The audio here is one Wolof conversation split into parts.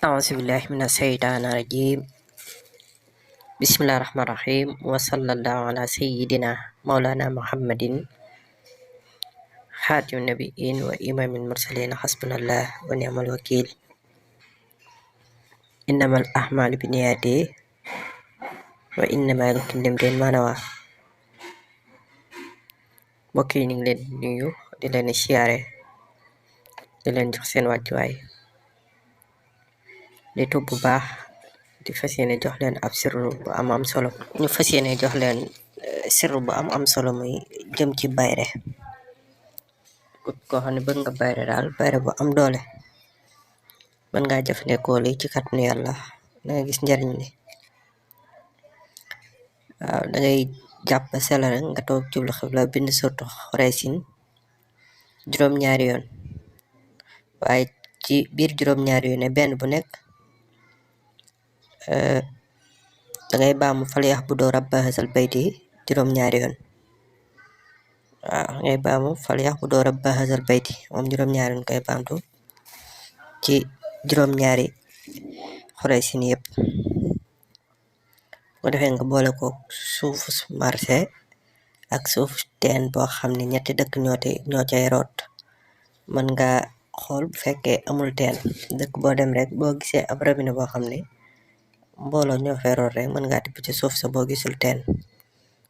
أعوذ بالله من الشيطان الرجيم بسم الله الرحمن الرحيم وصلى الله على سيدنا مولانا محمد خاتم النبيين وإمام المرسلين حسبنا الله ونعم الوكيل إنما الأعمال بالنيات وإنما لكل امرئ ما نوى mbokk yi ñu ngi leen di nuyu di leen siyaare di leen jox seen wàccuwaay di tuub bu baax di fas yéene jox leen ab sirru bu am solo ñu fas yéene jox leen sirru bu am solo muy jëm ci bayre koo xam ne bëgg nga bayre daal bayre bu am doole mën ngaa jëfandikoo li ci kàttanu yàlla da nga gis njariñ li waaw da ngay jàpp sela rek nga toog jublu xibla bind surtu Xuraysin juróom-ñaari yoon waaye ci biir juróom-ñaari yoon ne benn bu nekk dangay baamu falyax bu doo rabba hasal bayti juróom-ñaari yoon waaw ngay baamu falyax bu doo rabba hasal bayti moom juróom-ñaari yoon koy baamtu ci juróom-ñaari Xuraysin yëpp bu defee nga boole ko suufu marché ak suuf teen boo xam ne ñetti dëkk ñoo cay root mën nga xool bu fekkee amul teen dëkk boo dem rek boo gisee ab robinet boo xam ne mbooloo ñoo fay root rek mën ngaa tibb ci suuf sa boo gisul teen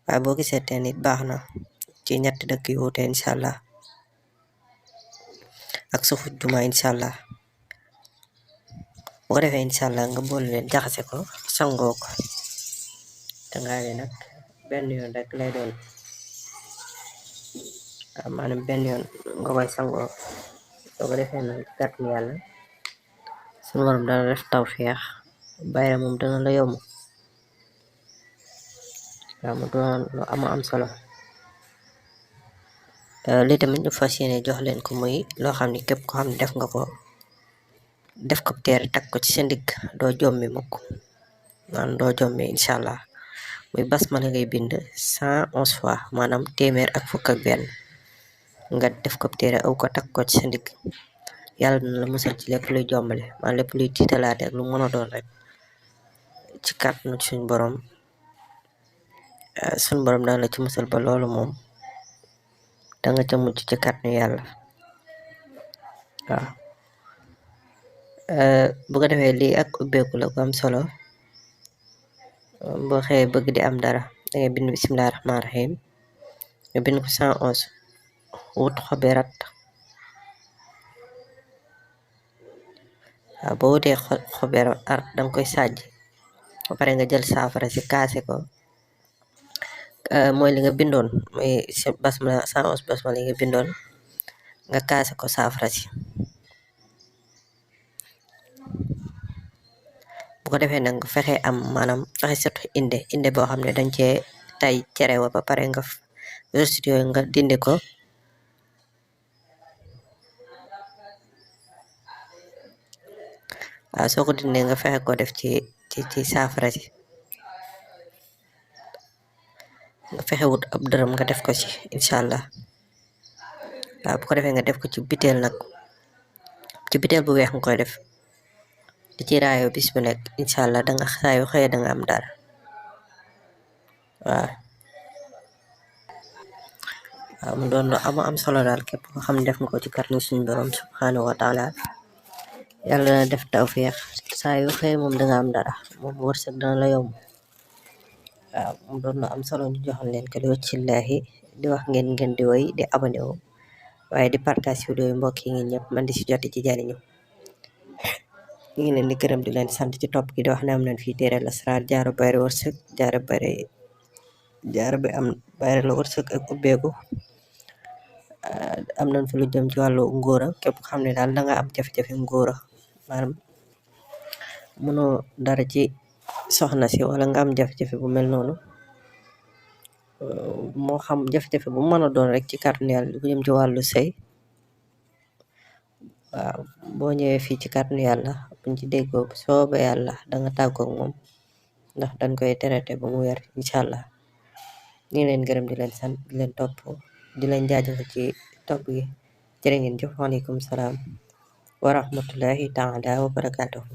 waaye boo gisee teen it baax na ci ñetti dëkk yu wuute incha allah ak suufu juma incha allah bu ko defee incha allah nga boole leen jaxase ko sangoo ko dangaa wi nag benn yoon rek lay doon waaw maanaam benn yoon nga koy sangoo soo ko defee nag kàttanu yàlla suñu borom dana def tawfeex bayre moom dana la yomb waaw mu doon lu am solo li tamit ñu fas yéene jox leen ko muy loo xam ne képp ko xam ne def nga ko def ko teere tag ko ci sa ndigg doo jommi mukk maanaam doo jommi incha allah muy basmala ngay bind 111 fois maanaam téeméer ak fukk ak benn nga def ko téere aw ko tag ko ci sa ndigg yàlla dina la musal ci lépp luy jombale maanaam lépp luy tiitalaate ak lu mën a doon rek ci kàttanu suñu borom dana la ci musal ba loolu moom danga ca mucc ci kàttanu yàlla waaw bu ko defee lii ak ubbeeku la ko am solo boo xëyee bëgg di am dara dangay bind bismillahi rahmaani rahim nga bind ko 111 wut xobi rat waaw boo wutee xobi rat danga koy sàjj ba pare nga jël saafara si kaase ko mooy li nga bindoon mooy basmala 111 basmala li nga bindoon nga kaase ko saafara si bu ko defee nag nga fexe am maanaam fexe surtout inde boo xam ne dañ cee tay cere wa ba pare nga restitut yooyu nga dindi ko waaw soo ko dindee nga fexe ko def ci saafara si nga fexe wut ab dërëm nga def ko ci incha allah waaw bu ko defee nga def ko ci biteel nag ci biteel bu weex nga koy def di ci raayo bis bu nekk incha allah danga saa yu xëyee danga am dara waaw mu doon lu am solo daal képp ko xam ne def nga ko ci kàttanu suñu borom subhanahu wa taala yàlla na def tawfeex saa yu xëyee moom danga am dara moom wërsëg dana la yomb waaw mu doon lu am solo ñu joxal leen ko li waccillahi di wax ngeen di woy di abonné wu waaye di partage vidéo yi mbokk yi ngeen ñëpp man di si joti ci jariñu ñu ngi leen di gërëm di leen sant ci topp gi di wax ne am nañ fii téere lasraar jaaro bayre wërsëg jaaro bi am bayre la wërsëg ak ubbeeku am nañ fi lu jëm ci wàllu ngóora képp xam ne daal danga am jafe-jafe ngóora maanaam mënoo dara ci soxna si wala nga am jafe-jafe bu mel noonu moo xam jafe-jafe bu mën a doon rek ci kàttanu yàlla lu jëm ci wàllu sëy waaw boo ñëwee fii ci kàttanu yàlla buñ ci déggoo sooba yàlla danga tàggoog moom ndax dañ koy traité ba mu wér incha allah ñu ngi leen gërëm di leen sant di leen topp di leen jaajëfal ci topp gi jërë ngeen jëf waaleykum salaam wa rahmatullahi taala wa barakatuhu